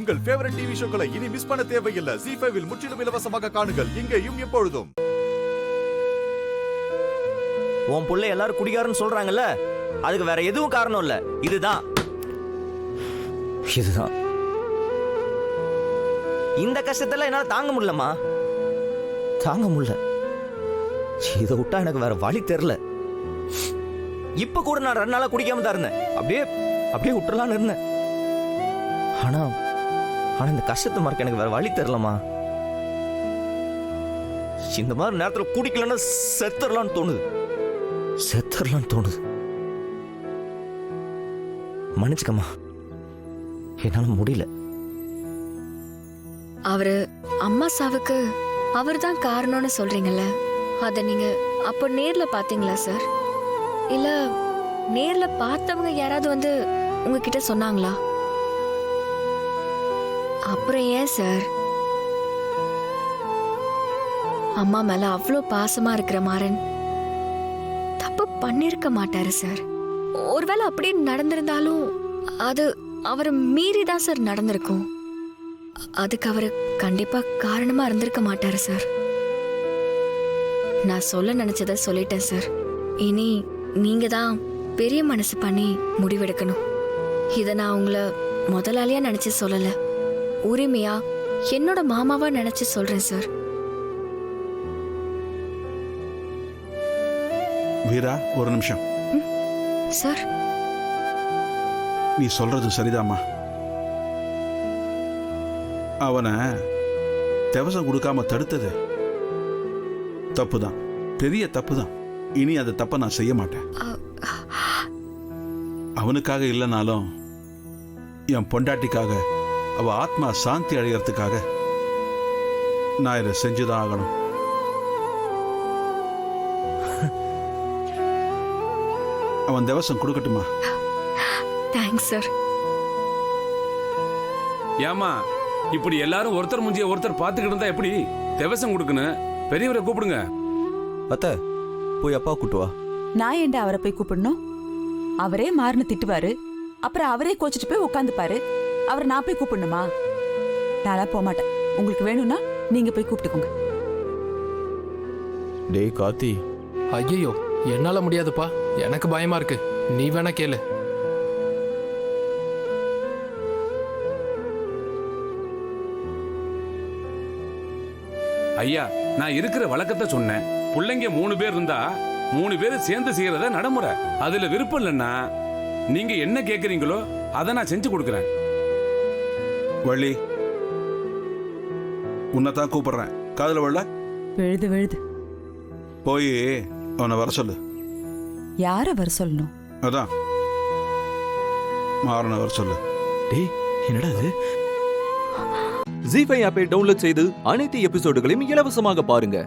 உங்கள் favourite TV ஷோக்களை இனி miss பண்ண தேவையில்லை. ZEE5 இல் முற்றிலும் இலவசமாக காணுங்கள். இங்கேயும் எப்பொழுதும். உன் புள்ள எல்லாரும் குடிகாரன்னு சொல்றாங்கல்ல, அதுக்கு வேற எதுவும் காரணம் இல்ல. இதுதான் இந்த கஷ்டத்தெல்லாம் என்னால தாங்க முடியலமா, தாங்க முடியல. இதை விட்டா எனக்கு வேற வழி தெரியல. இப்ப கூட நான் 2 நாளா குடிக்காம தான் இருந்தேன். அப்படியே விட்டுறலான்னு இருந்தேன். ஆனா இந்த கஷ்டத்தை மறக்க எனக்கு வேற வழி தெரியலமா. இந்த மாதிரி நேரத்துல குடிக்கலன்னா செத்துறலான்னு தோணுது. மன்னிச்சுக்கம்மா, என்னால முடியல. அவரு அம்மா சாவுக்கு அவர் தான் காரணம்னு சொல்றீங்கல்ல, அத நீங்க அப்போ நேர்ல பாத்தீங்களா சார்? இல்ல நேர்ல பார்த்தவங்க யாராவது வந்து உங்ககிட்ட சொன்னாங்களா? அப்புறம் ஏன் சார் அம்மா மேல அவ்வளோ பாசமா இருக்கிற மாறன் தப்பு பண்ணிருக்க மாட்டாரு சார். ஒருவேளை அப்படி நடந்திருந்தாலும் அது அவரை மீறி தான் சார் நடந்திருக்கும். அதுக்கு அவரு கண்டிப்பா காரணமா இருந்திருக்க மாட்டாரு சார். நான் சொல்ல நினைச்சத சொல்லிட்டேன் சார். இனி நீங்க தான் பெரிய மனசு பண்ணி முடிவெடுக்கணும். இத நான் உங்களை முதலாளியா நினைச்சு சொல்லல, உரிமையா என்னோட மாமாவா நினைச்சு சொல்றேன் சார். வீரா, ஒரு நிமிஷம். சார், நீ சொல்றது சரிதாம்மா. அவனை தேவசம் கொடுக்காம தடுத்தது தப்புதான், பெரிய தப்புதான். இனி அந்த தப்பை நான் செய்ய மாட்டேன். அவனுக்காக இல்லைனாலும் என் பொண்டாட்டிக்காக, அவ ஆத்மா சாந்தி அடைகிறதுக்காக நான் இதை செஞ்சுதான் ஆகணும். அவன் தேவசம் கொடுக்கட்டுமா? Thanks sir. ஏமா இப்படி எல்லாரும் ஒருத்தர் முஞ்சிய ஒருத்தர் பார்த்துக்கிட்டு இருந்தா எப்படி? தேவசம் கொடுக்கணும். பெரியவரை கூப்பிடுங்க. அத்தை, போய் அப்பா கூட்டு வா. நான் ஏன்டா அவரை போய் கூப்பிடணும்? அவரே மாறுன்னு திட்டுவாரு, அப்புறம் அவரே கோச்சிட்டு போய் உட்காந்துப்பாரு. அவரை நான் போய் கூப்பிடணுமா? நான்லாம் போக மாட்டேன். உங்களுக்கு வேணும்னா நீங்க போய் கூப்பிட்டுக்கோங்க. டேய் கார்த்தி. ஐயோ, என்னால முடியாதுப்பா, எனக்கு பயமா இருக்கு. நீ வேணா கேளு. ஐயா, நான் இருக்கிற வழக்கத்தை சொன்னேன். பிள்ளைங்க 3 பேர் இருந்தா 3 பேரும் சேர்ந்து செய்யறத நடைமுறை. அதுல விருப்பம் இல்லைன்னா நீங்க என்ன கேக்குறீங்களோ அதை நான் செஞ்சு கொடுக்குறேன். வள்ளி, உன்னைத்தான் கூப்பிடுறேன். காதுல விழ விழுது போய் அவனை வர சொல்லு. யார வர சொல்லணும்? அதான் மாறனை வர சொல்லு. டேய், என்னடா இது? ZEE5 ஆப்பை டவுன்லோட் செய்து அனைத்து எபிசோடுகளையும் இலவசமாக பாருங்க.